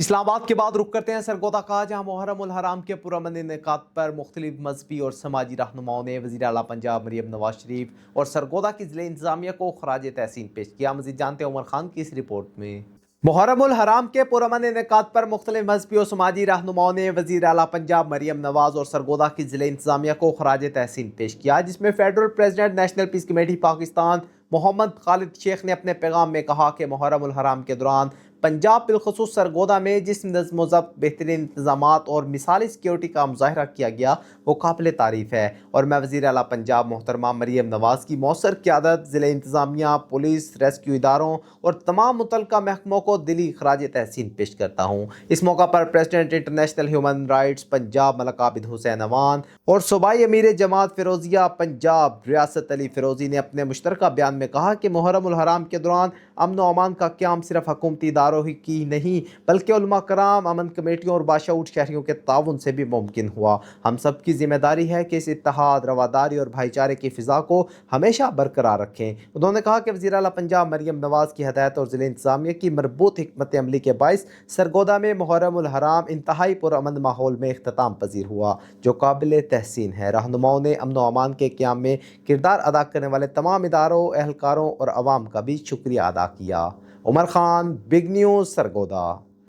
اسلام آباد کے بعد رخ کرتے ہیں سرگودا کا، جہاں محرم الحرام کے پرامن انعقاد پر مختلف مذہبی اور سماجی رہنماؤں نے وزیر اعلیٰ پنجاب مریم نواز شریف اور سرگودا کی ضلع انتظامیہ کو خراج تحسین پیش کیا۔ مزید جانتے ہیں عمر خان کی اس رپورٹ میں۔ محرم الحرام کے پرامن انعقاد پر مختلف مذہبی اور سماجی رہنماؤں نے وزیر اعلیٰ پنجاب مریم نواز اور سرگودا کی ضلع انتظامیہ کو خراج تحسین پیش کیا، جس میں فیڈرل پریزیڈنٹ نیشنل پیس کمیٹی پاکستان محمد خالد شیخ نے اپنے پیغام میں کہا کہ محرم الحرام کے دوران پنجاب بالخصوص سرگودا میں جس نظم و ضبط، بہترین انتظامات اور مثالی سیکیورٹی کا مظاہرہ کیا گیا وہ قابل تعریف ہے، اور میں وزیر اعلیٰ پنجاب محترمہ مریم نواز کی مؤثر قیادت، ضلع انتظامیہ، پولیس، ریسکیو اداروں اور تمام متعلقہ محکموں کو دلی خراج تحسین پیش کرتا ہوں۔ اس موقع پر president international human rights Punjab Malik Abid Hussain Awan اور صوبائی امیر جماعت فیروزیہ پنجاب ریاست علی فیروزی نے اپنے مشترکہ بیان میں کہا کہ محرم الحرام کے دوران امن و امان کا قیام صرف حکومتی اداروں ہی کی نہیں بلکہ علماء کرام، امن کمیٹیوں اور باشعور شہریوں کے تعاون سے بھی ممکن ہوا۔ ہم سب کی ذمہ داری ہے کہ اس اتحاد، رواداری اور بھائی چارے کی فضا کو ہمیشہ برقرار رکھیں۔ انہوں نے کہا کہ وزیر اعلیٰ پنجاب مریم نواز کی ہدایت اور ضلع انتظامیہ کی مربوط حکمت عملی کے باعث سرگودا میں محرم الحرام انتہائی پرامن ماحول میں اختتام پذیر ہوا، جو قابل تحسین ہے۔ رہنماؤں نے امن و امان کے قیام میں کردار ادا کرنے والے تمام اداروں، اہلکاروں اور عوام کا بھی شکریہ ادا کیا۔ عمر خان، بگ نیوز، سرگودا۔